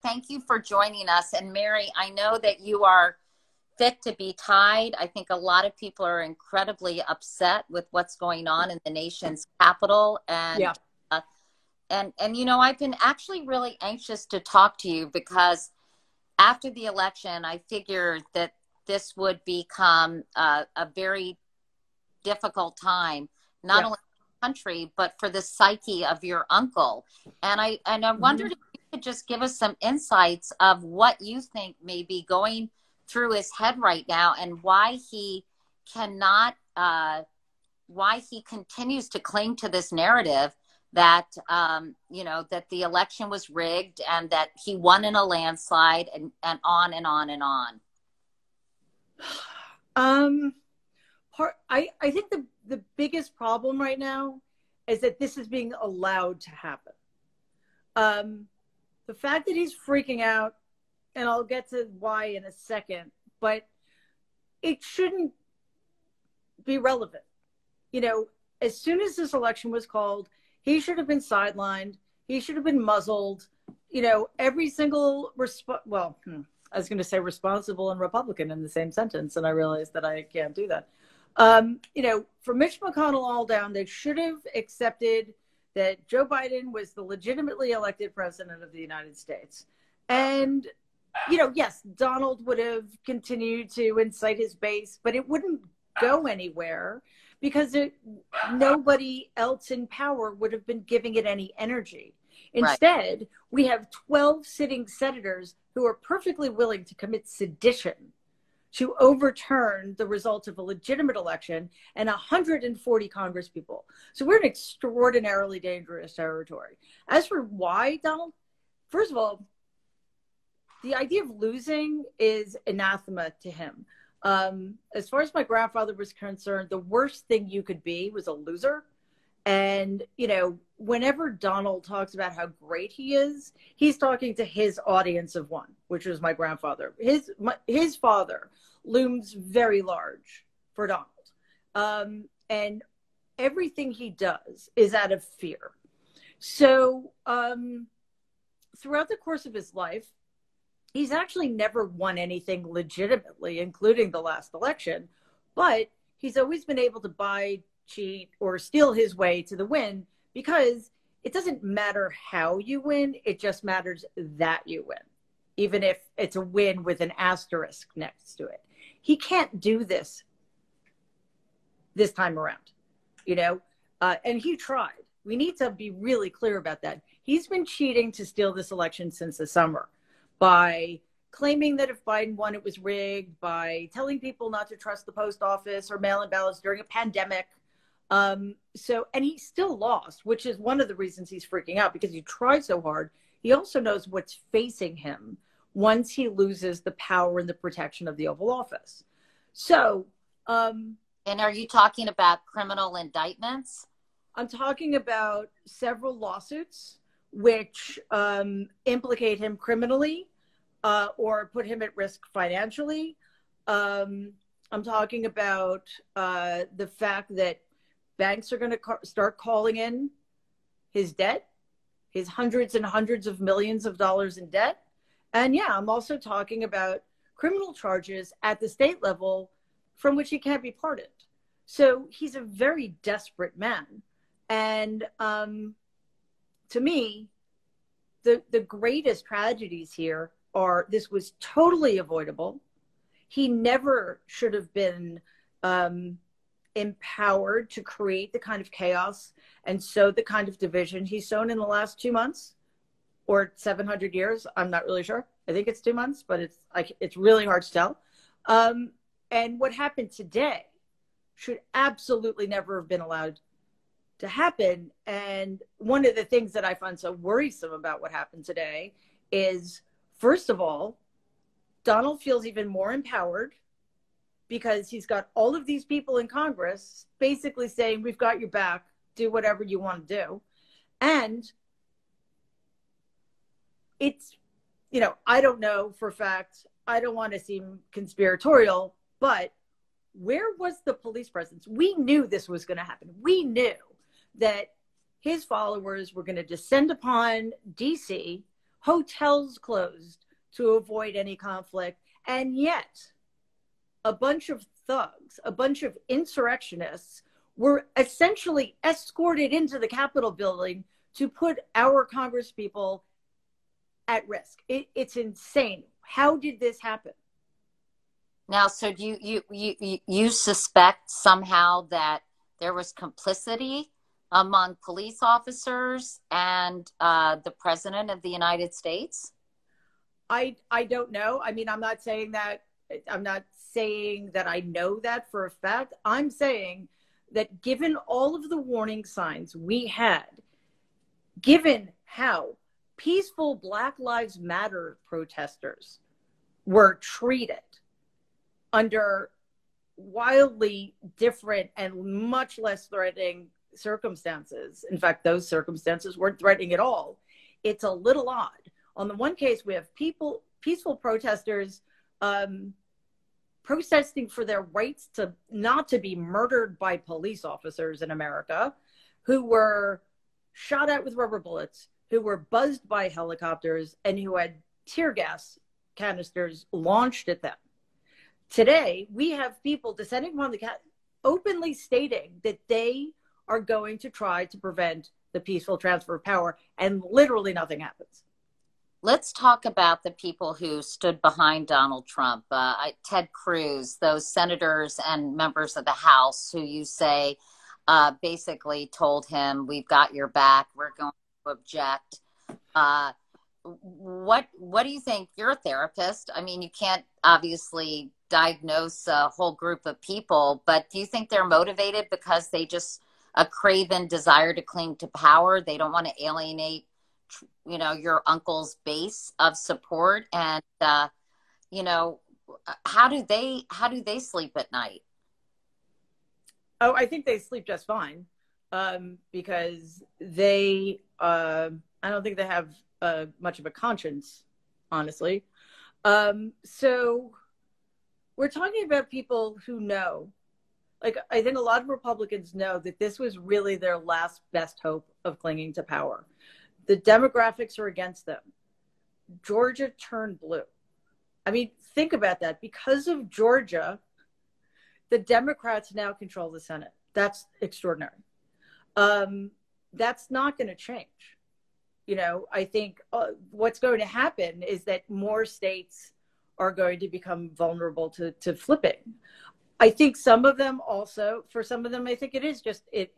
Thank you for joining us. And Mary, I know that you are fit to be tied. I think a lot of people are incredibly upset with what's going on in the nation's capital. And, Yeah. and I've been actually really anxious to talk to you because after the election, I figured that this would become a very difficult time, not only for the country, but for the psyche of your uncle. And I wondered if you could just give us some insights of what you think may be going through his head right now and why he cannot, why he continues to cling to this narrative that, that the election was rigged and that he won in a landslide and on and on and on. I think the biggest problem right now is that this is being allowed to happen. The fact that he's freaking out, and I'll get to why in a second, but it shouldn't be relevant. As soon as this election was called, he should have been sidelined. He should have been muzzled. Every single I was going to say responsible and Republican in the same sentence, and I realized that I can't do that. For Mitch McConnell all down, they should have accepted that Joe Biden was the legitimately elected president of the United States. And, yes, Donald would have continued to incite his base, but it wouldn't go anywhere because nobody else in power would have been giving it any energy. Instead, we have 12 sitting senators who are perfectly willing to commit sedition to overturn the results of a legitimate election and 140 Congress people. So we're in extraordinarily dangerous territory. As for why, Donald, first of all, the idea of losing is anathema to him. As far as my grandfather was concerned, the worst thing you could be was a loser. And, whenever Donald talks about how great he is, he's talking to his audience of one, which was my grandfather. His father looms very large for Donald. And everything he does is out of fear. So throughout the course of his life, he's actually never won anything legitimately, including the last election, but he's always been able to buy, cheat, or steal his way to the win because it doesn't matter how you win, it just matters that you win, even if it's a win with an asterisk next to it. He can't do this time around, and he tried. We need to be really clear about that. He's been cheating to steal this election since the summer by claiming that if Biden won, it was rigged, by telling people not to trust the post office or mail-in ballots during a pandemic. And he still lost, which is one of the reasons he's freaking out, because he tried so hard. He also knows what's facing him once he loses the power and the protection of the Oval Office. So, and are you talking about criminal indictments? I'm talking about several lawsuits which implicate him criminally or put him at risk financially. I'm talking about the fact that banks are going to start calling in his debt, his hundreds and hundreds of millions of dollars in debt. And I'm also talking about criminal charges at the state level from which he can't be pardoned. So he's a very desperate man. And to me, the greatest tragedies here are this was totally avoidable. He never should have been empowered to create the kind of chaos and sow the kind of division he's sown in the last 2 months or 700 years. I'm not really sure. I think it's 2 months, but it's really hard to tell. And what happened today should absolutely never have been allowed to happen. And one of the things that I find so worrisome about what happened today is, first of all, Donald feels even more empowered because he's got all of these people in Congress basically saying, we've got your back, do whatever you want to do. And it's, I don't know for a fact, I don't want to seem conspiratorial, but where was the police presence? We knew this was going to happen. We knew that his followers were going to descend upon DC, hotels closed to avoid any conflict. And yet, a bunch of thugs, a bunch of insurrectionists were essentially escorted into the Capitol building to put our congresspeople at risk. It's insane. How did this happen? Now, so do you suspect somehow that there was complicity among police officers and the president of the United States? I don't know. I mean, I'm not saying that I know that for a fact. I'm saying that given all of the warning signs we had, given how peaceful Black Lives Matter protesters were treated under wildly different and much less threatening circumstances. In fact, those circumstances weren't threatening at all. It's a little odd. On the one case, we have peaceful protesters protesting for their rights to not to be murdered by police officers in America, who were shot at with rubber bullets, who were buzzed by helicopters, and who had tear gas canisters launched at them. Today, we have people descending upon the openly stating that they are going to try to prevent the peaceful transfer of power, and literally nothing happens. Let's talk about the people who stood behind Donald Trump. Ted Cruz, those senators and members of the House who you say basically told him, we've got your back, we're going to object. What do you think? You're a therapist. I mean, you can't obviously diagnose a whole group of people, but do you think they're motivated because they just a craven desire to cling to power? They don't want to alienate, you know, your uncle's base of support, and you know, how do they sleep at night? Oh, I think they sleep just fine, because they I don't think they have much of a conscience, honestly. So we're talking about people who know, like, I think a lot of Republicans know that this was really their last best hope of clinging to power. The demographics are against them. Georgia turned blue. I mean, think about that. Because of Georgia, the Democrats now control the Senate. That's extraordinary. That's not going to change. You know, I think what's going to happen is that more states are going to become vulnerable to flipping. I think some of them also, for some of them, I think it is just, it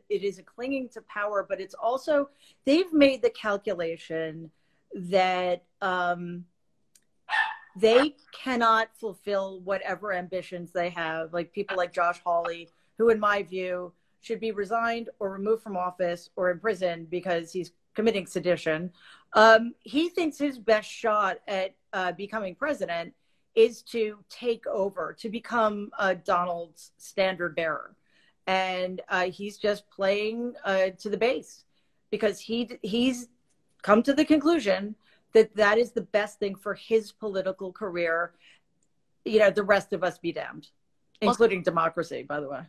is a clinging to power, but it's also, they've made the calculation that they cannot fulfill whatever ambitions they have, like people like Josh Hawley, who in my view should be resigned or removed from office or imprisoned because he's committing sedition. He thinks his best shot at becoming president is to take over, to become Donald's standard bearer. And he's just playing to the base because he's come to the conclusion that that is the best thing for his political career. You know, the rest of us be damned, including democracy, by the way.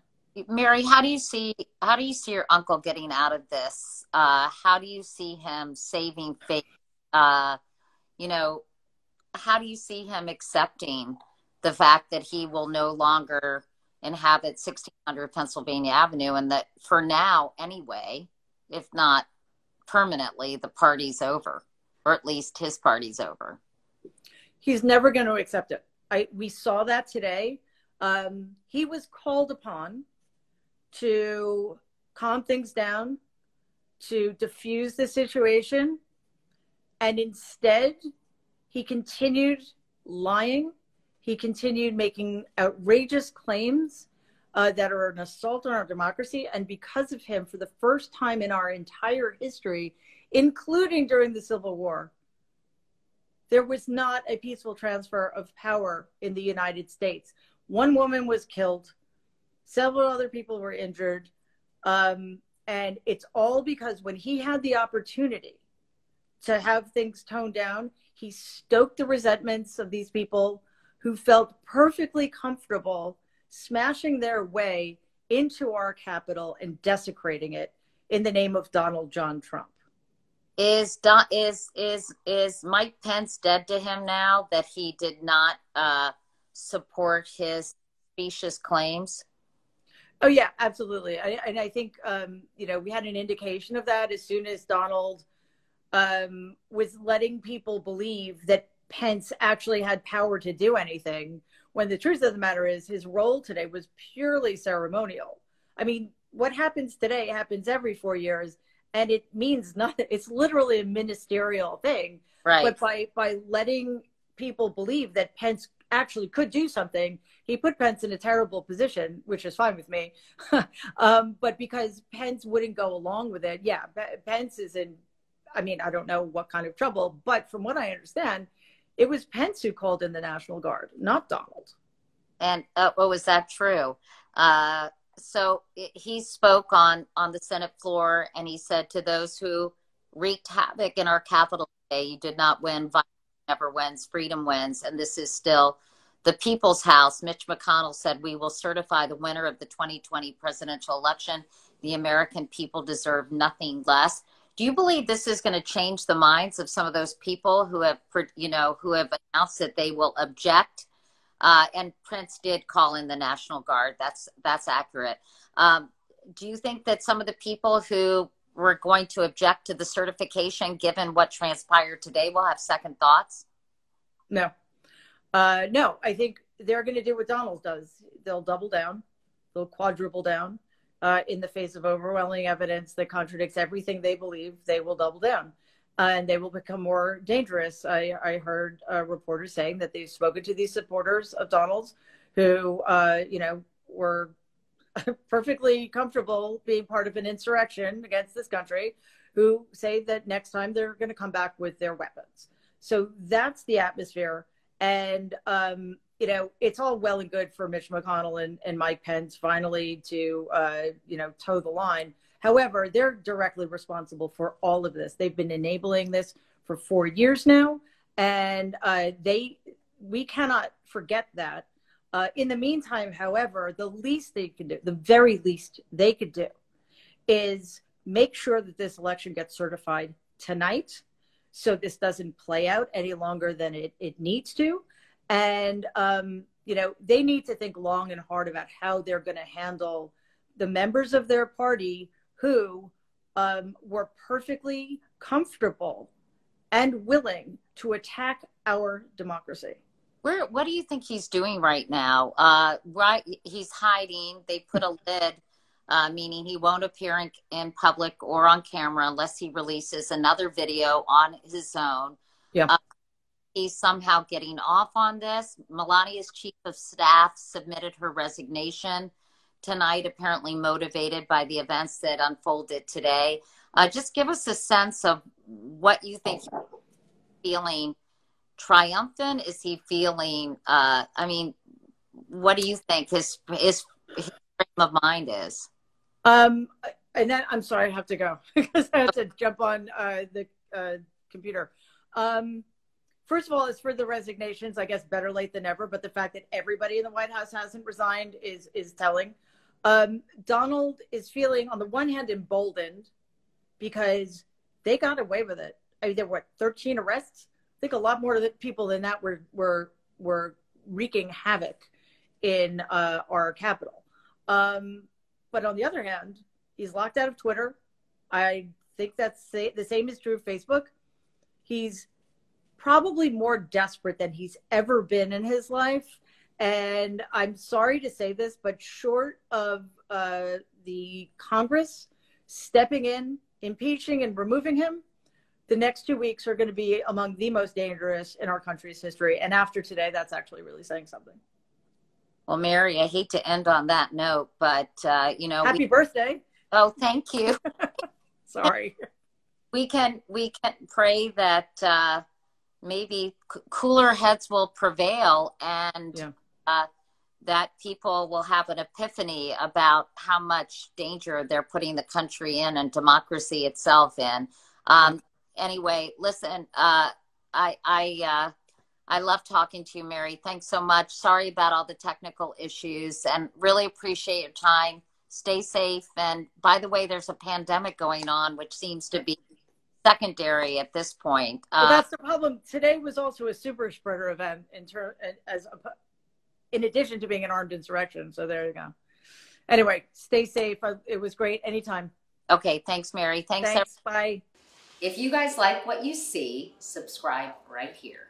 Mary, how do you see your uncle getting out of this? How do you see him saving face? You know, how do you see him accepting the fact that he will no longer inhabit 1600 Pennsylvania Avenue, and that for now, anyway, if not permanently, the party's over, or at least his party's over? He's never going to accept it. We saw that today. He was called upon to calm things down, to diffuse the situation, and instead he continued lying. He continued making outrageous claims that are an assault on our democracy. And because of him, for the first time in our entire history, including during the Civil War, there was not a peaceful transfer of power in the United States. One woman was killed. Several other people were injured. And it's all because when he had the opportunity to have things toned down, he stoked the resentments of these people who felt perfectly comfortable smashing their way into our Capitol and desecrating it in the name of Donald John Trump. Is Mike Pence dead to him now that he did not support his specious claims? Oh yeah, absolutely. And I think we had an indication of that as soon as Donald was letting people believe that Pence actually had power to do anything, when the truth of the matter is his role today was purely ceremonial. I mean, what happens today happens every 4 years, and it means nothing. It's literally a ministerial thing. Right. But by letting people believe that Pence actually could do something, he put Pence in a terrible position, which is fine with me. But because Pence wouldn't go along with it, yeah, Pence is in, I mean, I don't know what kind of trouble, but from what I understand, it was Pence who called in the National Guard, not Donald. And was that true? He spoke on the Senate floor, and he said to those who wreaked havoc in our Capitol today, you did not win. Violence never wins. Freedom wins. And this is still the people's house. Mitch McConnell said, we will certify the winner of the 2020 presidential election. The American people deserve nothing less. Do you believe this is going to change the minds of some of those people who have announced that they will object? And Prince did call in the National Guard. That's accurate. Do you think that some of the people who were going to object to the certification, given what transpired today, will have second thoughts? No. No, I think they're going to do what Donald does. They'll double down. They'll quadruple down. In the face of overwhelming evidence that contradicts everything they believe, they will double down. And they will become more dangerous. I heard reporters saying that they've spoken to these supporters of Donald's who, were perfectly comfortable being part of an insurrection against this country, who say that next time they're going to come back with their weapons. So that's the atmosphere. And, it's all well and good for Mitch McConnell and Mike Pence finally to, toe the line. However, they're directly responsible for all of this. They've been enabling this for 4 years now, and we cannot forget that. In the meantime, however, the least they can do, the very least they could do, is make sure that this election gets certified tonight, so this doesn't play out any longer than it needs to. And, they need to think long and hard about how they're going to handle the members of their party who were perfectly comfortable and willing to attack our democracy. What do you think he's doing right now? He's hiding. They put a lid, meaning he won't appear in public or on camera unless he releases another video on his own. Yeah. He's somehow getting off on this. Melania's chief of staff submitted her resignation tonight, apparently motivated by the events that unfolded today. Just give us a sense of what you think he's feeling. Triumphant? Is he feeling, what do you think his frame of mind is? And then, I'm sorry, I have to go because I have to jump on the computer. First of all, as for the resignations, I guess better late than never, but the fact that everybody in the White House hasn't resigned is telling. Donald is feeling, on the one hand, emboldened because they got away with it. I mean, there were 13 arrests. I think a lot more people than that were wreaking havoc in our Capitol. But on the other hand, he's locked out of Twitter. I think the same is true of Facebook. He's probably more desperate than he's ever been in his life. And I'm sorry to say this, but short of the Congress stepping in, impeaching and removing him, the next 2 weeks are going to be among the most dangerous in our country's history. And after today, that's actually really saying something. Well, Mary, I hate to end on that note, but, Happy birthday. Oh, thank you. Sorry. We can pray that maybe cooler heads will prevail, and that people will have an epiphany about how much danger they're putting the country in and democracy itself in. Anyway, listen, I love talking to you, Mary. Thanks so much. Sorry about all the technical issues, and really appreciate your time. Stay safe. And by the way, there's a pandemic going on, which seems to be secondary at this point. Well, that's the problem. Today was also a super spreader event in addition to being an armed insurrection. So there you go. Anyway, stay safe. It was great. Anytime. Okay. Thanks, Mary. Thanks. Thanks. Bye. If you guys like what you see, subscribe right here.